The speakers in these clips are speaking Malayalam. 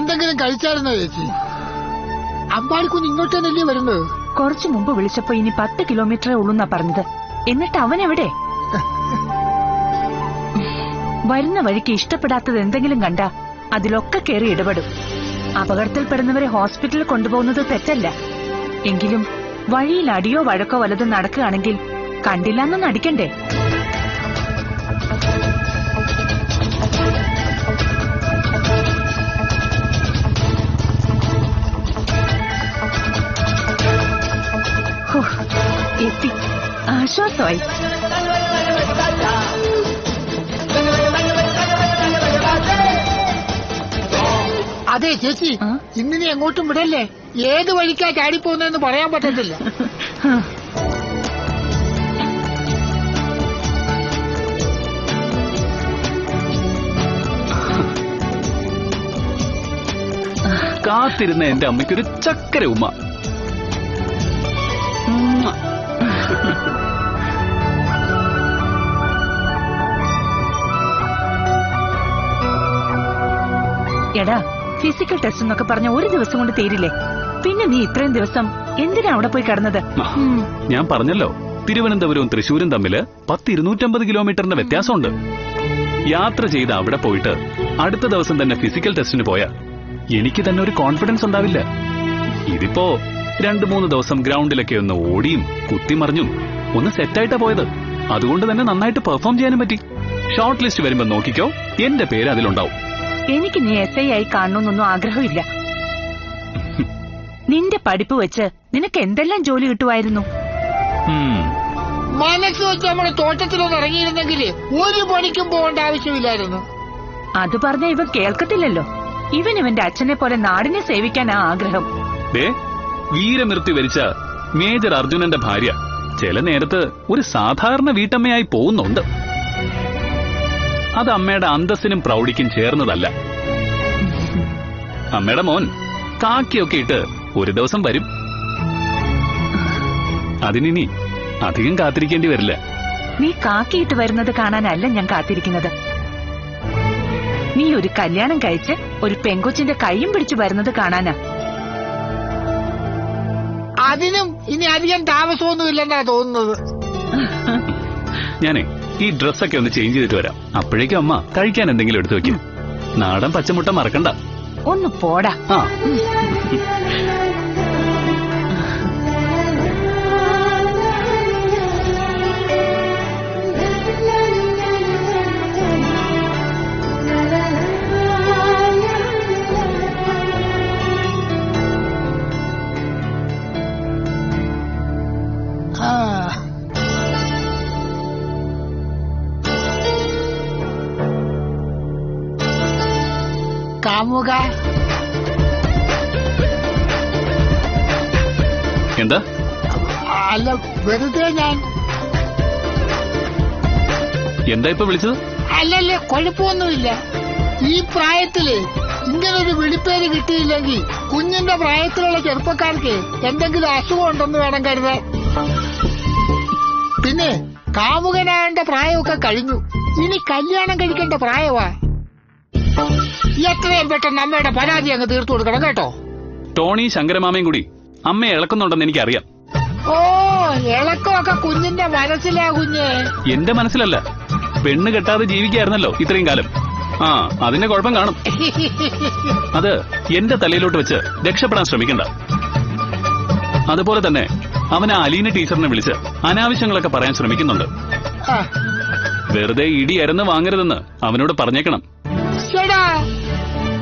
എന്തെങ്കിലും കഴിച്ചായിരുന്നോ ചേച്ചി? അമ്പാടിക്കുഞ്ഞ് ഇങ്ങോട്ട് തന്നെയല്ലേ വരുന്നത്? കുറച്ചു മുമ്പ് വിളിച്ചപ്പോ ഇനി 10 കിലോമീറ്ററേ ഉള്ളൂന്നാ പറഞ്ഞത്. എന്നിട്ട് അവൻ എവിടെ? വരുന്ന വഴിക്ക് ഇഷ്ടപ്പെടാത്തത് എന്തെങ്കിലും കണ്ട അതിലൊക്കെ കയറി ഇടപെടും. അപകടത്തിൽപ്പെടുന്നവരെ ഹോസ്പിറ്റലിൽ കൊണ്ടുപോകുന്നത് തെറ്റല്ല. എങ്കിലും വഴിയിൽ അടിയോ വഴക്കോ വല്ലതും നടക്കുകയാണെങ്കിൽ കണ്ടില്ലാന്ന് നടിക്കണ്ടേ? എത്തി, ആശ്വാസമായി. അതെ ചേച്ചി, ഇന്നിനി എങ്ങോട്ടും വിടല്ലേ. ഏത് വഴിക്കാ ചാടിപ്പോകുന്നതെന്ന് പറയാൻ പറ്റത്തില്ല. കാത്തിരുന്ന എന്റെ അമ്മയ്ക്കൊരു ചക്കര ഉമ്മ. എടാ, ഫിസിക്കൽ ടെസ്റ്റ് എന്നൊക്കെ പറഞ്ഞ ഒരു ദിവസം കൊണ്ട് തീരില്ലേ? പിന്നെ നീ ഇത്രയും ദിവസം എന്തിനാ അവിടെ പോയി കിടന്നത്? ഞാൻ പറഞ്ഞല്ലോ, തിരുവനന്തപുരവും തൃശ്ശൂരും തമ്മില് 250 കിലോമീറ്ററിന്റെ വ്യത്യാസമുണ്ട്. യാത്ര ചെയ്ത് അവിടെ പോയിട്ട് അടുത്ത ദിവസം തന്നെ ഫിസിക്കൽ ടെസ്റ്റിന് പോയാ എനിക്ക് തന്നെ ഒരു കോൺഫിഡൻസ് ഉണ്ടാവില്ല. ഇതിപ്പോ 2-3 ദിവസം ഗ്രൗണ്ടിലൊക്കെ ഒന്ന് ഓടിയും കുത്തിമറിഞ്ഞും ഒന്ന് സെറ്റായിട്ടാ പോയത്. അതുകൊണ്ട് തന്നെ നന്നായിട്ട് പെർഫോം ചെയ്യാനും പറ്റി. ഷോർട്ട് ലിസ്റ്റ് വരുമ്പോ നോക്കിക്കോ, എന്റെ പേര് അതിലുണ്ടാവും. എനിക്ക് നീ SI ആയി കാണണമെന്നൊന്നും ആഗ്രഹമില്ല. നിന്റെ പഠിപ്പ് വെച്ച് നിനക്ക് എന്തെല്ലാം ജോലി കിട്ടുമായിരുന്നു. മനസ്സ് വെച്ച് നമ്മുടെ തോട്ടത്തിലൊന്ന് ഇറങ്ങിയിരുന്നെങ്കിൽ ഒരു പണിക്കും പോകേണ്ട ആവശ്യമില്ലായിരുന്നു. അത് പറഞ്ഞ ഇവൻ കേൾക്കത്തില്ലല്ലോ. ഇവന്റെ അച്ഛനെ പോലെ നാടിനെ സേവിക്കാനാ ആഗ്രഹം. വീരമൃത്യു വരിച്ച മേജർ അർജുനന്റെ ഭാര്യ ചില നേരത്ത് ഒരു സാധാരണ വീട്ടമ്മയായി പോകുന്നുണ്ട്. അത് അമ്മയുടെ അന്തസ്സിനും പ്രൗഢിക്കും ചേർന്നതല്ല. അമ്മയുടെ മോൻ കാക്കിയൊക്കെ ഇട്ട് ഒരു ദിവസം വരും. അതിനി അധികം കാത്തിരിക്കേണ്ടി വരില്ല. നീ കാക്കിയിട്ട് വരുന്നത് കാണാനല്ല ഞാൻ കാത്തിരിക്കുന്നത്. നീ ഒരു കല്യാണം കഴിച്ച് ഒരു പെങ്കൊച്ചിന്റെ കൈയും പിടിച്ചു വരുന്നത് കാണാനാ. അതിനും ഇനി അധികം താമസമൊന്നുമില്ലെന്നാ തോന്നുന്നത്. ഞാനേ ഈ ഡ്രസ്സൊക്കെ ഒന്ന് ചേഞ്ച് ചെയ്തിട്ട് വരാം. അപ്പോഴേക്കും അമ്മ കഴിക്കാൻ എന്തെങ്കിലും എടുത്തു വെക്കും. നാടൻ പച്ചമുട്ട മറക്കണ്ട. ഒന്ന് പോടാ. കാമുക, എന്താ? അല്ല, വെറുതെ ഞാൻ. എന്താ ഇപ്പൊ വിളിച്ചത്? അല്ലല്ലേ, കുഴപ്പമൊന്നുമില്ല. ഈ പ്രായത്തില് ഇങ്ങനൊരു വിളിപ്പേര് കിട്ടിയില്ലെങ്കിൽ കുഞ്ഞിന്റെ പ്രായത്തിലുള്ള ചെറുപ്പക്കാർക്ക് എന്തെങ്കിലും അസുഖം ഉണ്ടെന്ന് വേണം കരുതാൻ. പിന്നെ കാമുകനാകേണ്ട പ്രായമൊക്കെ കഴിഞ്ഞു. ഇനി കല്യാണം കഴിക്കേണ്ട പ്രായമാ. എത്രയും പെട്ടെന്ന് അമ്മയുടെ പരാതി അങ്ങ് തീർത്തു കൊടുക്കണം കേട്ടോ. ടോണി ശങ്കരമാമയും കൂടി അമ്മയെ ഇളക്കുന്നുണ്ടെന്ന് എനിക്കറിയാം. ഓ, ഇളക്കമൊക്കെ കുഞ്ഞിന്റെ മനസ്സിലാ കുഞ്ഞ്. എന്റെ മനസ്സിലല്ല. പെണ്ണ് കെട്ടാതെ ജീവിക്കായിരുന്നല്ലോ ഇത്രയും കാലം. അതിന്റെ കുഴപ്പം കാണും. അത് എന്റെ തലയിലോട്ട് വെച്ച് രക്ഷപ്പെടാൻ ശ്രമിക്കണ്ട. അതുപോലെ തന്നെ അവൻ ആ അലീന ടീച്ചറിനെ വിളിച്ച് അനാവശ്യങ്ങളൊക്കെ പറയാൻ ശ്രമിക്കുന്നുണ്ട്. വെറുതെ ഇടിയരന്ന് വാങ്ങരുതെന്ന് അവനോട് പറഞ്ഞേക്കണം.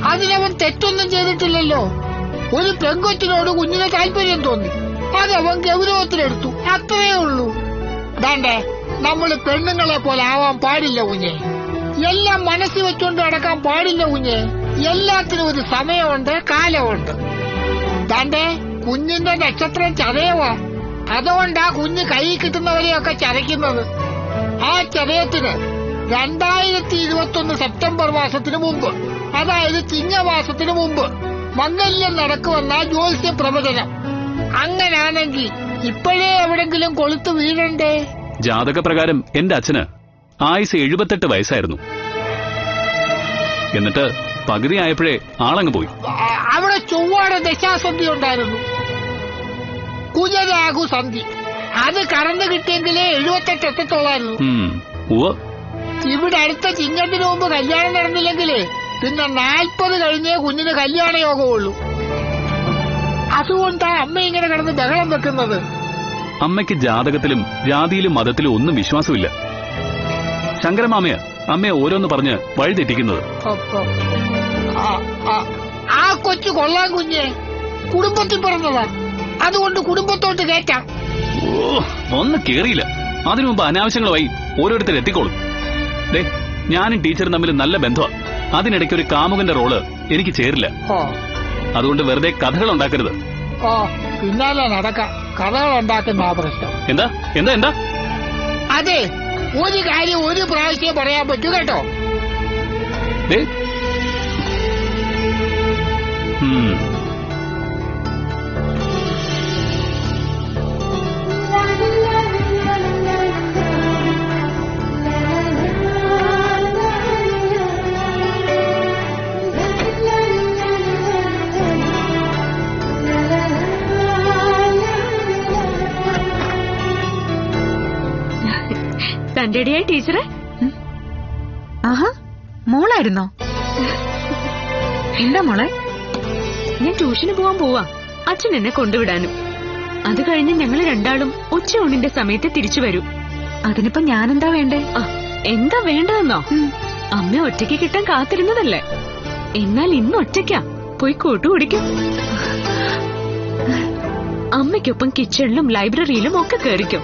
അതിനവൻ തെറ്റൊന്നും ചെയ്തിട്ടില്ലല്ലോ. ഒരു പെങ്കൊച്ചിനോട് കുഞ്ഞിന് താല്പര്യം തോന്നി, അതവൻ ഗൗരവത്തിലെടുത്തു, അത്രയേ ഉള്ളൂ. ദാണ്ടേ, നമ്മള് പെണ്ണുങ്ങളെ പോലെ ആവാൻ പാടില്ല കുഞ്ഞെ. എല്ലാം മനസ്സിൽ വെച്ചോണ്ട് നടക്കാൻ പാടില്ല കുഞ്ഞെ. എല്ലാത്തിനും ഒരു സമയമുണ്ട്, കാലമുണ്ട്. ദാണ്ടേ, കുഞ്ഞിന്റെ നക്ഷത്രം ചതയവാ. അതുകൊണ്ടാ കുഞ്ഞ് കൈ കിട്ടുന്നവരെയൊക്കെ ചതയ്ക്കുന്നത്. ആ ചതയത്തിന് 2021 സെപ്റ്റംബർ മാസത്തിന് മുമ്പ്, അതായത് ചിങ്ങമാസത്തിന് മുമ്പ് മംഗല്യം നടക്കുമെന്ന ജ്യോത്സ്യ പ്രവചനം. അങ്ങനാണെങ്കിൽ ഇപ്പോഴേ എവിടെങ്കിലും കൊളുത്തു വീഴണ്ടേ? ജാതകപ്രകാരം എന്റെ അച്ഛന് ആയുസ് 78 വയസ്സായിരുന്നു. എന്നിട്ട് പകുതി ആയപ്പോഴേ ആളങ്ങ് പോയി. അവിടെ ചൊവ്വാടെ ദശാസന്ധി ഉണ്ടായിരുന്നു, കുജരാഹു സന്ധി. അത് കടന്നു കിട്ടിയെങ്കിലേ 78 എത്തത്തോളായിരുന്നു. ഇവിടെ അടുത്ത ചിങ്ങത്തിന് മുമ്പ് കല്യാണം നടന്നില്ലെങ്കിലേ പിന്നെ 40 കഴിഞ്ഞേ കുഞ്ഞിന് കല്യാണ യോഗമുള്ളൂ. അതുകൊണ്ടാ അമ്മ ഇങ്ങനെ കിടന്ന് ബഹളം വെക്കുന്നത്. അമ്മയ്ക്ക് ജാതകത്തിലും ജാതിയിലും മതത്തിലും ഒന്നും വിശ്വാസമില്ല. ശങ്കരമാമയാ അമ്മയെ ഓരോന്ന് പറഞ്ഞ് വഴിതെറ്റിക്കുന്നത്. ആ കൊച്ചു കൊള്ളാൻ കുഞ്ഞെ, കുടുംബത്തിൽ പറഞ്ഞതാ, അതുകൊണ്ട് കുടുംബത്തോട്ട് കയറ്റാം. ഒന്ന് കേറിയില്ല, അതിനു മുമ്പ് അനാവശ്യങ്ങളുമായി ഓരോരുത്തർ എത്തിക്കോളും. ഞാനും ടീച്ചറും തമ്മിൽ നല്ല ബന്ധമാ. അതിനിടയ്ക്ക് ഒരു കാമുകന്റെ റോള് എനിക്ക് ചേരില്ല. അതുകൊണ്ട് വെറുതെ കഥകൾ ഉണ്ടാക്കരുത്. പിന്നാലെ നടക്കാം, കഥകൾ ഉണ്ടാക്കുന്ന പ്രശ്നം. എന്താ എന്താ എന്താ അതെ, ഒരു കാര്യം ഒരു പ്രാവശ്യം പറയാൻ പറ്റൂ കേട്ടോ. തന്റെടിയായി ടീച്ചറെ. ആഹാ, മോളായിരുന്നോ? എന്താ മോളെ? ഞാൻ ട്യൂഷന് പോവാൻ പോവാ, അച്ഛൻ എന്നെ കൊണ്ടുവിടാനും. അത് കഴിഞ്ഞ് ഞങ്ങൾ രണ്ടാളും ഉച്ചയൂണിന്റെ സമയത്ത് തിരിച്ചു വരൂ. അതിനിപ്പോ ഞാനെന്താ വേണ്ടേ? എന്താ വേണ്ടതെന്നോ? അമ്മ ഒറ്റയ്ക്ക് കിട്ടാൻ കാത്തിരുന്നതല്ലേ. എന്നാൽ ഇന്ന് ഒറ്റയ്ക്കാ, പോയി കൂട്ടുകുടിക്കും. അമ്മയ്ക്കൊപ്പം കിച്ചണിലും ലൈബ്രറിയിലും ഒക്കെ കയറിക്കും.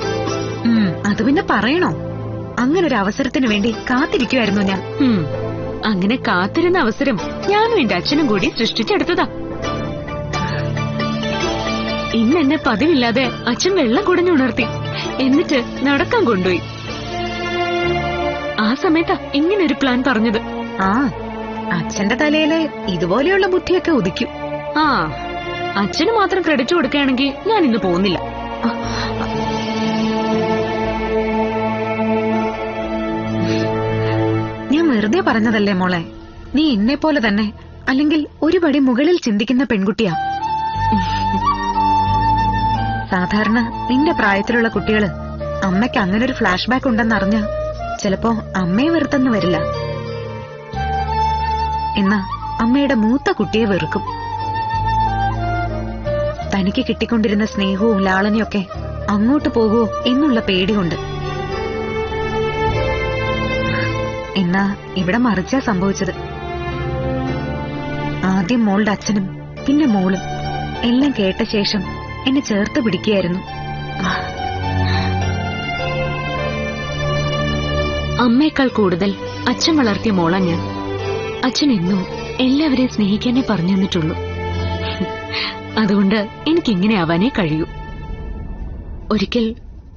അത് പിന്നെ പറയണോ? അങ്ങനൊരു അവസരത്തിന് വേണ്ടി കാത്തിരിക്കുമായിരുന്നു ഞാൻ. അങ്ങനെ കാത്തിരുന്ന അവസരം ഞാനും എന്റെ അച്ഛനും കൂടി സൃഷ്ടിച്ചെടുത്തതാ. ഇന്ന് എന്നെ പതിവില്ലാതെ അച്ഛൻ വെള്ളം കുടഞ്ഞുണർത്തി, എന്നിട്ട് നടക്കാൻ കൊണ്ടുപോയി. ആ സമയത്താ ഇങ്ങനൊരു പ്ലാൻ പറഞ്ഞത്. അച്ഛന്റെ തലയില് ഇതുപോലെയുള്ള ബുദ്ധിയൊക്കെ ഉദിക്കും. അച്ഛന് മാത്രം ക്രെഡിറ്റ് കൊടുക്കുകയാണെങ്കിൽ ഞാൻ ഇന്ന് പോകുന്നില്ല. ഞാൻ വെറുതെ പറഞ്ഞതല്ലേ മോളെ. നീ എന്നെ പോലെ തന്നെ, അല്ലെങ്കിൽ ഒരു പടി മുകളിൽ ചിന്തിക്കുന്ന പെൺകുട്ടിയാ. സാധാരണ നിന്റെ പ്രായത്തിലുള്ള കുട്ടികള് അമ്മയ്ക്ക് അങ്ങനൊരു ഫ്ലാഷ് ബാക്ക് ഉണ്ടെന്നറിഞ്ഞ ചിലപ്പോ അമ്മയെ വെറുത്തെന്ന് വരില്ല. എന്നാ അമ്മയുടെ മൂത്ത കുട്ടിയെ വെറുക്കും. തനിക്ക് കിട്ടിക്കൊണ്ടിരുന്ന സ്നേഹവും ലാളനയൊക്കെ അങ്ങോട്ട് പോകുമോ എന്നുള്ള പേടികൊണ്ട്. എന്നാ ഇവിടെ മറിച്ചാ സംഭവിച്ചത്. ആദ്യം മോളുടെ അച്ഛനും പിന്നെ മോളും എല്ലാം കേട്ട ശേഷം എന്നെ ചേർത്ത് പിടിക്കുകയായിരുന്നു. അമ്മയേക്കാൾ കൂടുതൽ അച്ഛൻ വളർത്തിയ മോളാ ഞാൻ. അച്ഛൻ എന്നും എല്ലാവരെയും സ്നേഹിക്കാനേ പറഞ്ഞു തന്നിട്ടുള്ളൂ. അതുകൊണ്ട് എനിക്കിങ്ങനെ ആവാനേ കഴിയൂ. ഒരിക്കൽ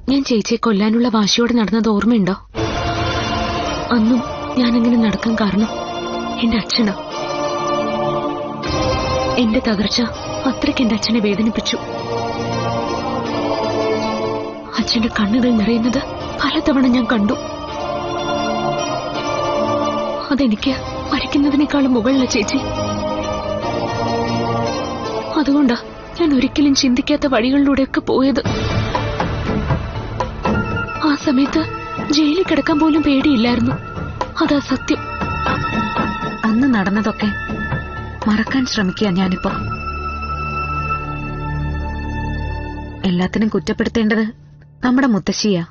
ഞാൻ ചേച്ചിയെ കൊല്ലാനുള്ള വാശിയോടെ നടന്നത് ഓർമ്മയുണ്ടോ? അന്നും ഞാനങ്ങനെ നടക്കാൻ കാരണം എന്റെ അച്ഛനാ. എന്റെ തകർച്ച അത്രയ്ക്ക് എന്റെ അച്ഛനെ വേദനിപ്പിച്ചു. അച്ഛന്റെ കണ്ണുകൾ നിറയുന്നത് പലതവണ ഞാൻ കണ്ടു. അതെനിക്ക് മരിക്കുന്നതിനേക്കാളും മുകളില ചേച്ചി. അതുകൊണ്ടാ ഞാൻ ഒരിക്കലും ചിന്തിക്കാത്ത വഴികളിലൂടെയൊക്കെ പോയത്. ആ സമയത്ത് ജയിലിൽ കിടക്കാൻ പോലും പേടിയില്ലായിരുന്നു. അതാ സത്യം. അന്ന് നടന്നതൊക്കെ മറക്കാൻ ശ്രമിക്കുക ഞാനിപ്പോ. എല്ലാത്തിനും കുറ്റപ്പെടുത്തേണ്ടത് നമ്മുടെ മുത്തശ്ശിയാ.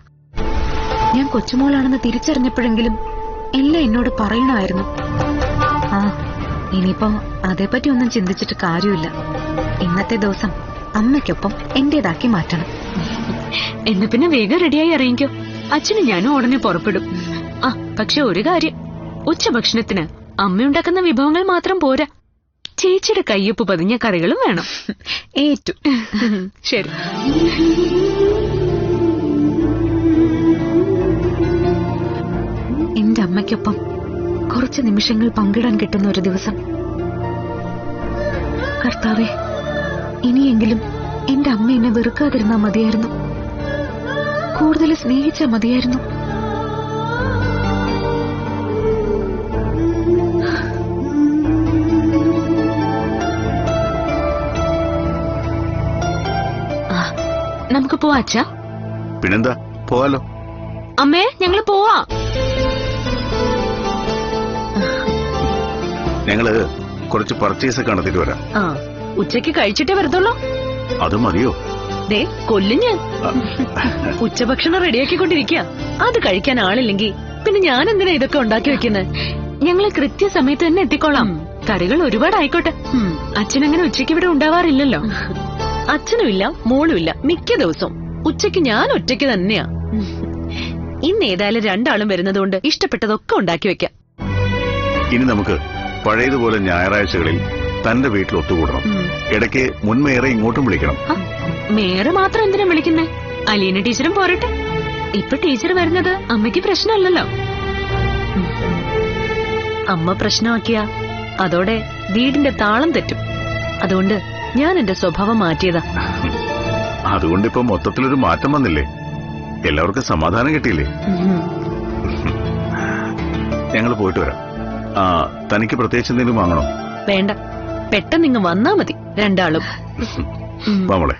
ഞാൻ കൊച്ചുമോളാണെന്ന് തിരിച്ചറിഞ്ഞപ്പോഴെങ്കിലും എല്ലാം എന്നോട് പറയണമായിരുന്നു. ഇനിയിപ്പോ അതേപ്പറ്റി ഒന്നും ചിന്തിച്ചിട്ട് കാര്യമില്ല. ഇന്നത്തെ ദിവസം അമ്മയ്ക്കൊപ്പം എന്റേതാക്കി മാറ്റണം. എന്ന് പിന്നെ വേഗം റെഡിയായി ഇറങ്ങിക്കോ. അച്ഛനും ഞാനും ഉടനെ പുറപ്പെടും. പക്ഷെ ഒരു കാര്യം, ഉച്ചഭക്ഷണത്തിന് അമ്മയുണ്ടാക്കുന്ന വിഭവങ്ങൾ മാത്രം പോരാ, ചേച്ചിയുടെ കയ്യൊപ്പ് പതിഞ്ഞ കറികളും വേണം. ഏറ്റു. ശരി. എന്റെ അമ്മയ്ക്കൊപ്പം കുറച്ച് നിമിഷങ്ങൾ പങ്കിടാൻ കിട്ടുന്ന ഒരു ദിവസം. കർത്താവേ, ഇനിയെങ്കിലും എന്റെ അമ്മ എന്നെ വെറുക്കാതിരുന്നാ മതിയായിരുന്നു. കൂടുതൽ സ്നേഹിച്ചാ മതിയായിരുന്നു. നമുക്ക് പോവാ അച്ഛാ. പിന്നെന്താ, പോവാലോ. അമ്മേ, ഞങ്ങള് പോവാ. ഞങ്ങള് കുറച്ച് പർച്ചേസ് ഒക്കെ നടത്തിട്ട് വരാം. ആ, ഉച്ചയ്ക്ക് കഴിച്ചിട്ടേ വരത്തുള്ളൂ. അത് മതിയോ? ദേ കൊല്ലും ഞാൻ. ഉച്ചഭക്ഷണം റെഡിയാക്കിക്കൊണ്ടിരിക്കുക. അത് കഴിക്കാൻ ആളില്ലെങ്കിൽ പിന്നെ ഞാൻ എന്തിനാ ഇതൊക്കെ ഉണ്ടാക്കി വെക്കുന്നത്? ഞങ്ങള് കൃത്യസമയത്ത് തന്നെ എത്തിക്കോളാം. കറികൾ ഒരുപാടായിക്കോട്ടെ. അച്ഛനങ്ങനെ ഉച്ചയ്ക്ക് ഇവിടെ ഉണ്ടാവാറില്ലല്ലോ. അച്ഛനുമില്ല മോളുമില്ല. മിക്ക ദിവസവും ഉച്ചയ്ക്ക് ഞാൻ ഒറ്റയ്ക്ക് തന്നെയാ. ഇന്ന് ഏതായാലും രണ്ടാളും വരുന്നതുകൊണ്ട് ഇഷ്ടപ്പെട്ടതൊക്കെ ഉണ്ടാക്കി വെക്കാം. ഇനി നമുക്ക് പഴയതുപോലെ ഞായറാഴ്ചകളിൽ തന്റെ വീട്ടിൽ ഒത്തുകൂടണം. ഇടയ്ക്ക് മുൻമേറെ ഇങ്ങോട്ടും വിളിക്കണം. മേയറ് മാത്രം എന്തിനാ വിളിക്കുന്നേ? അലീന ടീച്ചറും പോരട്ടെ. ഇപ്പൊ ടീച്ചർ വരുന്നത് അമ്മയ്ക്ക് പ്രശ്നമല്ലല്ലോ. അമ്മ പ്രശ്നമാക്കിയ അതോടെ വീടിന്റെ താളം തെറ്റും. അതുകൊണ്ട് ഞാൻ എന്റെ സ്വഭാവം മാറ്റിയതാ. അതുകൊണ്ടിപ്പോ മൊത്തത്തിലൊരു മാറ്റം വന്നില്ലേ? എല്ലാവർക്കും സമാധാനം കിട്ടിയില്ലേ? ഞങ്ങൾ പോയിട്ട് വരാം. തനിക്ക് പ്രത്യേകിച്ച് എന്തെങ്കിലും വാങ്ങണോ? വേണ്ട, പെട്ടെന്ന് ഇങ്ങ് വന്നാ മതി രണ്ടാളും. വാമോളെ.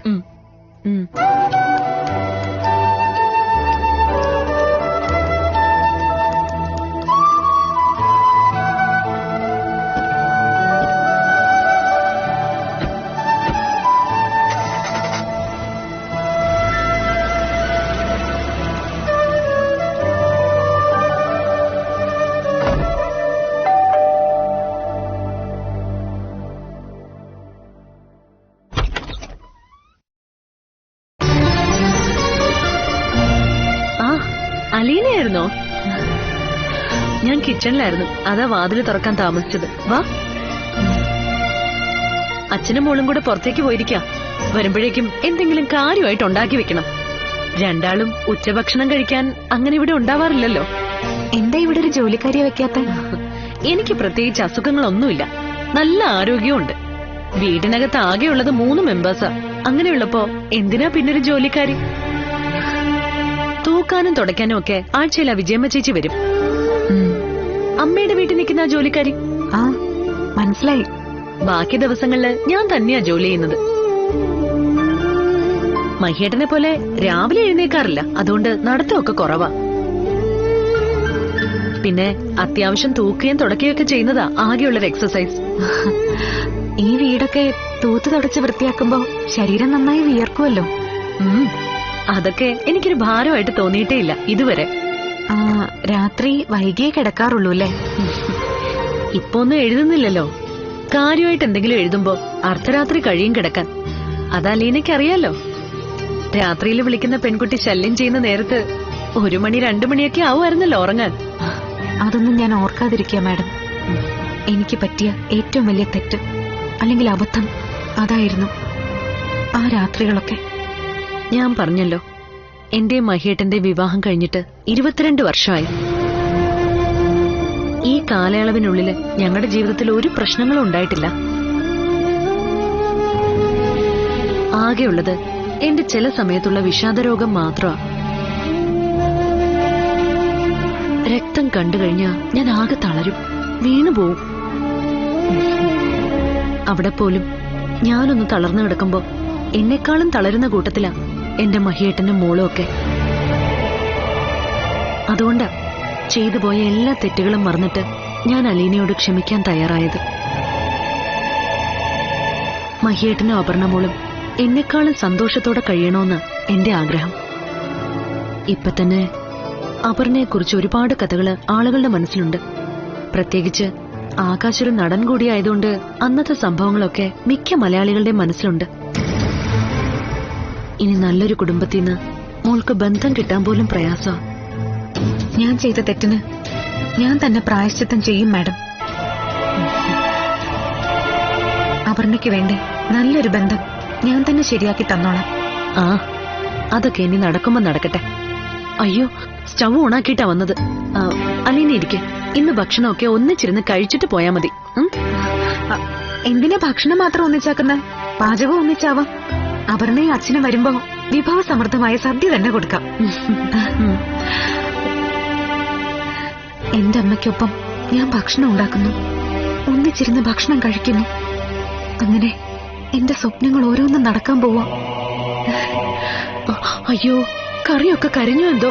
അലീനയായിരുന്നോ? ഞാൻ കിച്ചണിലായിരുന്നു, അതാ വാതില് തുറക്കാൻ താമസിച്ചത്. വാ. അച്ഛനും മോളും കൂടെ പുറത്തേക്ക് പോയിരിക്കാം. വരുമ്പോഴേക്കും എന്തെങ്കിലും കാര്യമായിട്ട് ഉണ്ടാക്കി വെക്കണം. രണ്ടാളും ഉച്ചഭക്ഷണം കഴിക്കാൻ അങ്ങനെ ഇവിടെ ഉണ്ടാവാറില്ലല്ലോ. എന്താ ഇവിടെ ഒരു ജോലിക്കാരിയെ വെക്കാത്ത? എനിക്ക് പ്രത്യേകിച്ച് അസുഖങ്ങളൊന്നുമില്ല, നല്ല ആരോഗ്യമുണ്ട്. വീടിനകത്ത് ആകെയുള്ളത് 3 മെമ്പേഴ്സാ. അങ്ങനെയുള്ളപ്പോ എന്തിനാ പിന്നൊരു ജോലിക്കാരി? തൂക്കാനും തുടയ്ക്കാനും ഒക്കെ ആഴ്ചയില വിജയമ്മ ചേച്ചി വരും. അമ്മയുടെ വീട്ടിൽ നിൽക്കുന്ന ആ ജോലിക്കാരി. ആ, മനസ്സിലായി. ബാക്കി ദിവസങ്ങളില് ഞാൻ തന്നെയാ ജോലി ചെയ്യുന്നത്. മഹിയേട്ടനെ പോലെ രാവിലെ എഴുന്നേക്കാറില്ല, അതുകൊണ്ട് നടത്തമൊക്കെ കുറവാ. പിന്നെ അത്യാവശ്യം തൂക്കുകയും തുടക്കുകയൊക്കെ ചെയ്യുന്നതാ ആകെയുള്ളൊരു എക്സസൈസ്. ഈ വീടൊക്കെ തൂത്ത് തുടച്ച് വൃത്തിയാക്കുമ്പോ ശരീരം നന്നായി വിയർക്കുമല്ലോ. അതൊക്കെ എനിക്കൊരു ഭാരമായിട്ട് തോന്നിയിട്ടേ ഇല്ല ഇതുവരെ. രാത്രി വൈകിയേ കിടക്കാറുള്ളൂ അല്ലേ? ഇപ്പൊ ഒന്നും എഴുതുന്നില്ലല്ലോ. കാര്യമായിട്ട് എന്തെങ്കിലും എഴുതുമ്പോ അർദ്ധരാത്രി കഴിയും കിടക്കാൻ. അതാ ലീനയ്ക്കറിയാലോ. രാത്രിയിൽ വിളിക്കുന്ന പെൺകുട്ടി ശല്യം ചെയ്യുന്ന നേരത്ത് 1 മണി 2 മണിയൊക്കെ ആവുമായിരുന്നല്ലോ ഉറങ്ങാൻ. അതൊന്നും ഞാൻ ഓർക്കാതിരിക്കുക മാഡം. എനിക്ക് പറ്റിയ ഏറ്റവും വലിയ തെറ്റ് അല്ലെങ്കിൽ അബദ്ധം അതായിരുന്നു ആ രാത്രികളൊക്കെ. ഞാൻ പറഞ്ഞല്ലോ, എന്റെ മഹിയേട്ടന്റെ വിവാഹം കഴിഞ്ഞിട്ട് 22 വർഷമായി. ഈ കാലയളവിനുള്ളില് ഞങ്ങളുടെ ജീവിതത്തിൽ ഒരു പ്രശ്നങ്ങളും ഉണ്ടായിട്ടില്ല. ആകെയുള്ളത് എന്റെ ചില സമയത്തുള്ള വിഷാദരോഗം മാത്രമാ. രക്തം കണ്ടു കഴിഞ്ഞാ ഞാൻ ആകെ തളരും, വീണുപോവും. അവിടെ പോലും ഞാനൊന്ന് തളർന്നു കിടക്കുമ്പോ എന്നെക്കാളും തളരുന്ന കൂട്ടത്തിലാ എന്റെ മഹിയേട്ടനും മോളും ഒക്കെ. അതുകൊണ്ടാ ചെയ്തു പോയ എല്ലാ തെറ്റുകളും മറന്നിട്ട് ഞാൻ അലീനയോട് ക്ഷമിക്കാൻ തയ്യാറായത്. മഹിയേട്ടനും അപർണമോളും എന്നെക്കാളും സന്തോഷത്തോടെ കഴിയണമെന്ന് എന്റെ ആഗ്രഹം. ഇപ്പൊ തന്നെ അപർണയെക്കുറിച്ച് ഒരുപാട് കഥകള് ആളുകളുടെ മനസ്സിലുണ്ട്. പ്രത്യേകിച്ച് ആകാശൊരു നടൻ കൂടിയായതുകൊണ്ട് അന്നത്തെ സംഭവങ്ങളൊക്കെ മിക്ക മലയാളികളുടെ മനസ്സിലുണ്ട്. ഇനി നല്ലൊരു കുടുംബത്തിന്ന് മോൾക്ക് ബന്ധം കിട്ടാൻ പോലും പ്രയാസമാണ്. ഞാൻ ചെയ്ത തെറ്റിന് ഞാൻ തന്നെ പ്രായശ്ചിത്തം ചെയ്യും മാഡം. അപർണയ്ക്ക് വേണ്ടി നല്ലൊരു ബന്ധം ഞാൻ തന്നെ ശരിയാക്കി തന്നോളാം. ആ, അതൊക്കെ ഇനി നടക്കുമ്പോ നടക്കട്ടെ. അയ്യോ, സ്റ്റൗ ഓണാക്കിയിട്ടാ വന്നത്. അലീന ഇരിക്കെ, ഇന്ന് ഭക്ഷണമൊക്കെ ഒന്നിച്ചിരുന്ന് കഴിച്ചിട്ട് പോയാ മതി. എന്തിനാ ഭക്ഷണം മാത്രം ഒന്നിച്ചാക്കുന്ന? പാചകം ഒന്നിച്ചാവാം. അപർണയും അച്ഛനും വരുമ്പോ വിഭവസമൃദ്ധമായ സദ്യ തന്നെ കൊടുക്കാം. എന്റെ അമ്മയ്ക്കൊപ്പം ഞാൻ ഭക്ഷണം ഉണ്ടാക്കുന്നു, ഒന്നിച്ചിരുന്ന് ഭക്ഷണം കഴിക്കുന്നു. അങ്ങനെ എന്റെ സ്വപ്നങ്ങൾ ഓരോന്നും നടക്കാൻ പോവാ. അയ്യോ, കറിയൊക്കെ കരിഞ്ഞു എന്തോ.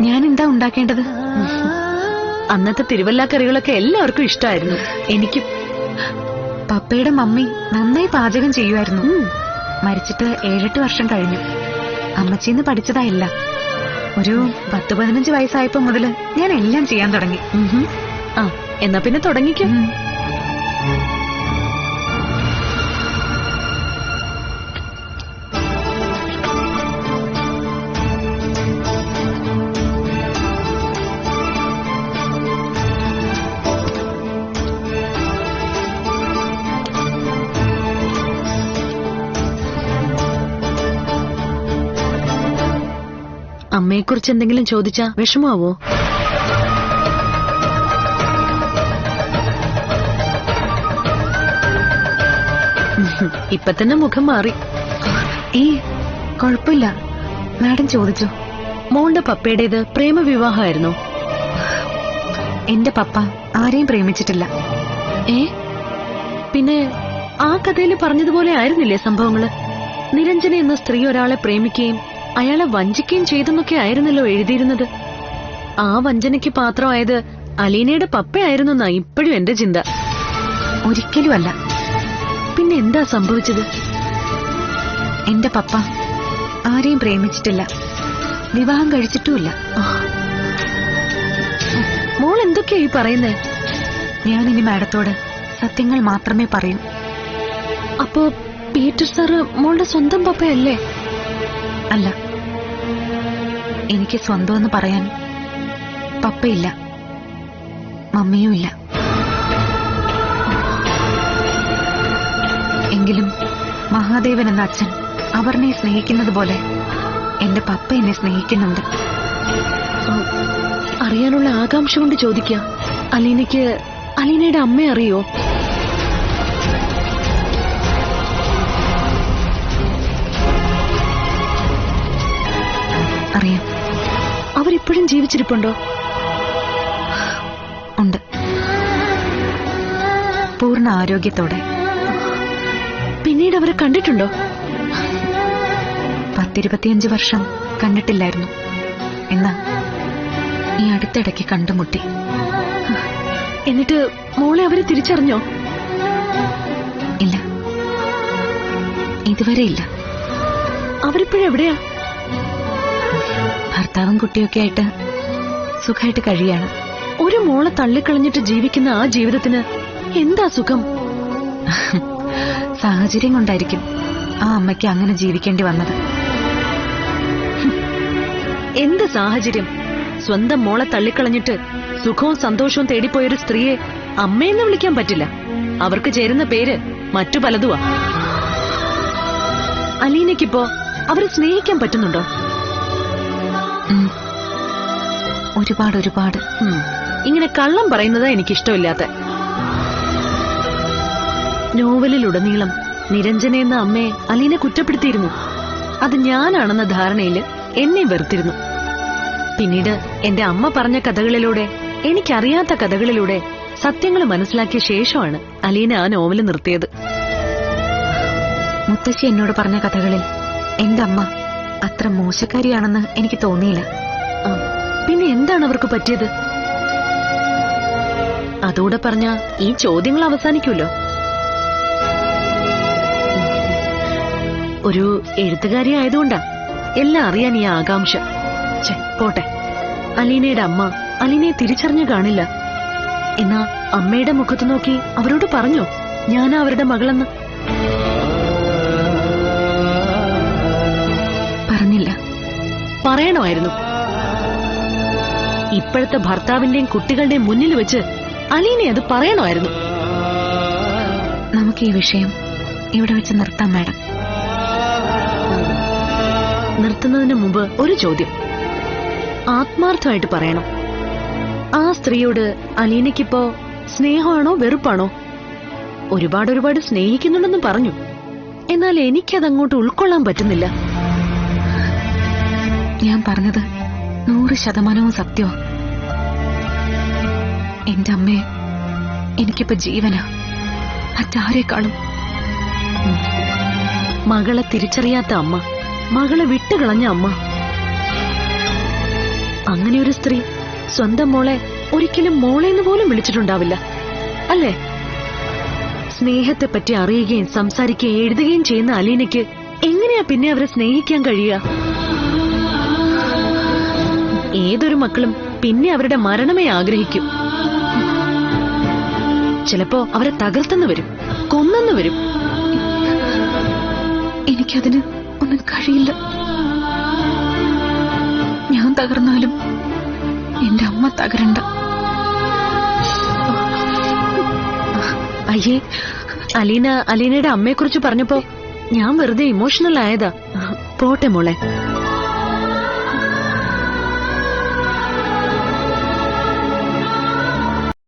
ഞാൻ എന്താ ഉണ്ടാക്കേണ്ടത്? അന്നത്തെ തിരുവല്ല കറികളൊക്കെ എല്ലാവർക്കും ഇഷ്ടമായിരുന്നു. എനിക്കും. പപ്പയുടെ മമ്മി നന്നായി പാചകം ചെയ്യുമായിരുന്നു. മരിച്ചിട്ട് 7-8 വർഷം കഴിഞ്ഞു. അമ്മച്ചിന്ന് പഠിച്ചതായില്ല. ഒരു 10-15 വയസ്സായപ്പോ മുതല് ഞാൻ എല്ലാം ചെയ്യാൻ തുടങ്ങി. ആ, എന്നാ പിന്നെ തുടങ്ങിക്കും. അമ്മയെക്കുറിച്ച് എന്തെങ്കിലും ചോദിച്ചാ വിഷമാവോ? ഇപ്പൊ തന്നെ മുഖം മാറി. കുഴപ്പമില്ല, മാഡം ചോദിച്ചു. മോളുടെ പപ്പയുടേത് പ്രേമവിവാഹമായിരുന്നോ? എന്റെ പപ്പ ആരെയും പ്രേമിച്ചിട്ടില്ല. പിന്നെ ആ കഥയിൽ പറഞ്ഞതുപോലെ ആയിരുന്നില്ലേ സംഭവങ്ങള്? നിരഞ്ജന എന്ന സ്ത്രീ ഒരാളെ പ്രേമിക്കുകയും അയാളെ വഞ്ചിക്കുകയും ചെയ്തെന്നൊക്കെ ആയിരുന്നല്ലോ എഴുതിയിരുന്നത്. ആ വഞ്ചനയ്ക്ക് പാത്രമായത് അലീനയുടെ പപ്പയായിരുന്നു എന്നാ ഇപ്പോഴും എന്റെ ചിന്ത. ഒരിക്കലുമല്ല. പിന്നെ എന്താ സംഭവിച്ചത്? എന്റെ പപ്പ ആരെയും പ്രേമിച്ചിട്ടില്ല, വിവാഹം കഴിച്ചിട്ടുമില്ല. മോൾ എന്തൊക്കെയാ ഈ പറയുന്നേ? ഞാനിനി മാഡത്തോട് സത്യങ്ങൾ മാത്രമേ പറയൂ. അപ്പോ പീറ്റർ സാറ് മോളുടെ സ്വന്തം പപ്പയല്ലേ? അല്ല, എനിക്ക് സ്വന്തമെന്ന് പറയാൻ പപ്പയില്ല, മമ്മിയുമില്ല. എങ്കിലും മഹാദേവൻ എന്ന അച്ഛൻ അപർണയെ സ്നേഹിക്കുന്നത് പോലെ എന്റെ പപ്പ എന്നെ സ്നേഹിക്കുന്നുണ്ട്. അറിയാനുള്ള ആകാംക്ഷ കൊണ്ട് ചോദിക്കാം. അലീനയുടെ അമ്മയെ അറിയോ? അറിയാം. അവരിപ്പോഴും ജീവിച്ചിരിപ്പുണ്ടോ? ഉണ്ട്, പൂർണ്ണ ആരോഗ്യത്തോടെ. പിന്നീട് അവരെ കണ്ടിട്ടുണ്ടോ? 10-25 വർഷം കണ്ടിട്ടില്ലായിരുന്നു. എന്നാ ഈ അടുത്തിടയ്ക്ക് കണ്ടുമുട്ടി. എന്നിട്ട് മോളെ അവര് തിരിച്ചറിഞ്ഞോ? ഇല്ല, ഇതുവരെ ഇല്ല. അവരിപ്പോഴെവിടെയാ? ഭർത്താവും കുട്ടിയൊക്കെ ആയിട്ട് സുഖമായിട്ട് കഴിയാണ്. ഒരു മോളെ തള്ളിക്കളഞ്ഞിട്ട് ജീവിക്കുന്ന ആ ജീവിതത്തിന് എന്താ സുഖം? സാഹചര്യം കൊണ്ടായിരിക്കും ആ അമ്മയ്ക്ക് അങ്ങനെ ജീവിക്കേണ്ടി വന്നത്. എന്ത് സാഹചര്യം? സ്വന്തം മോളെ തള്ളിക്കളഞ്ഞിട്ട് സുഖവും സന്തോഷവും തേടിപ്പോയൊരു സ്ത്രീയെ അമ്മയെന്ന് വിളിക്കാൻ പറ്റില്ല. അവർക്ക് ചേരുന്ന പേര് മറ്റു പലതുവാ. അലീനയ്ക്കിപ്പോ അവരെ സ്നേഹിക്കാൻ പറ്റുന്നുണ്ടോ? ഒരുപാട്. ഇങ്ങനെ കള്ളം പറയുന്നതാ എനിക്കിഷ്ടമില്ലാത്ത. നോവലിലുടനീളം നിരഞ്ജന എന്ന അമ്മയെ അലീന കുറ്റപ്പെടുത്തിയിരുന്നു. അത് ഞാനാണെന്ന ധാരണയില് എന്നെ വെറുത്തിരുന്നു. പിന്നീട് എന്റെ അമ്മ പറഞ്ഞ കഥകളിലൂടെ, എനിക്കറിയാത്ത കഥകളിലൂടെ സത്യങ്ങൾ മനസ്സിലാക്കിയ ശേഷമാണ് അലീന ആ നോവല് നിർത്തിയത്. മുത്തശ്ശി എന്നോട് പറഞ്ഞ കഥകളിൽ എന്റെ അമ്മ അത്ര മോശക്കാരിയാണെന്ന് എനിക്ക് തോന്നിയില്ല. പിന്നെ എന്താണ് അവർക്ക് പറ്റിയത്? അതോടെ പറഞ്ഞ ഈ ചോദ്യങ്ങൾ അവസാനിക്കുമല്ലോ. ഒരു എഴുത്തുകാരി ആയതുകൊണ്ടാ എല്ലാം അറിയാൻ ഈ ആകാംക്ഷ. പോട്ടെ, അലീനയുടെ അമ്മ അലീനയെ തിരിച്ചറിഞ്ഞു കാണില്ല. എന്നാ അമ്മയുടെ മുഖത്ത് നോക്കി അവരോട് പറഞ്ഞോ ഞാനാ അവരുടെ മകളെന്ന്? പറഞ്ഞില്ല. പറയണമായിരുന്നു. ഇപ്പോഴത്തെ ഭർത്താവിന്റെയും കുട്ടികളുടെയും മുന്നിൽ വെച്ച് അലീനെ അത് പറയണമായിരുന്നു. നമുക്ക് ഈ വിഷയം ഇവിടെ വെച്ച് നിർത്താം മാഡം. നിർത്തുന്നതിന് മുമ്പ് ഒരു ചോദ്യം ആത്മാർത്ഥമായിട്ട് പറയണം. ആ സ്ത്രീയോട് അലീനയ്ക്കിപ്പോ സ്നേഹമാണോ വെറുപ്പാണോ? ഒരുപാട് സ്നേഹിക്കുന്നുണ്ടെന്ന് പറഞ്ഞു. എന്നാൽ എനിക്കതങ്ങോട്ട് ഉൾക്കൊള്ളാൻ പറ്റുന്നില്ല. ഞാൻ പറഞ്ഞത് 100% സത്യമാ. എന്റെ അമ്മയെ എനിക്കിപ്പോ ജീവനാ, മറ്റാരേക്കാളും. മകളെ തിരിച്ചറിയാത്ത അമ്മ, മകളെ വിട്ടുകളഞ്ഞ അമ്മ. അങ്ങനെ ഒരു സ്ത്രീ സ്വന്തം മോളെ ഒരിക്കലും മോളെന്ന് പോലും വിളിച്ചിട്ടുണ്ടാവില്ല, അല്ലേ? സ്നേഹത്തെപ്പറ്റി അറിയുകയും സംസാരിക്കുകയും എഴുതുകയും ചെയ്യുന്ന അലീനയ്ക്ക് എങ്ങനെയാ പിന്നെ അവരെ സ്നേഹിക്കാൻ കഴിയുക? ഏതൊരു മക്കളും പിന്നെ അവരുടെ മരണമേ ആഗ്രഹിക്കും. ചിലപ്പോ അവരെ തകർത്തെന്ന് വരും, കൊന്നെന്ന് വരും. എനിക്കതിന് ഒന്നും കഴിയില്ല. ഞാൻ തകർന്നാലും എന്റെ അമ്മ തകരണ്ട. അയ്യേ, അലീനയുടെ അമ്മയെക്കുറിച്ച് പറഞ്ഞപ്പോ ഞാൻ വെറുതെ ഇമോഷണൽ ആയതാ. പോട്ടെ മോളെ.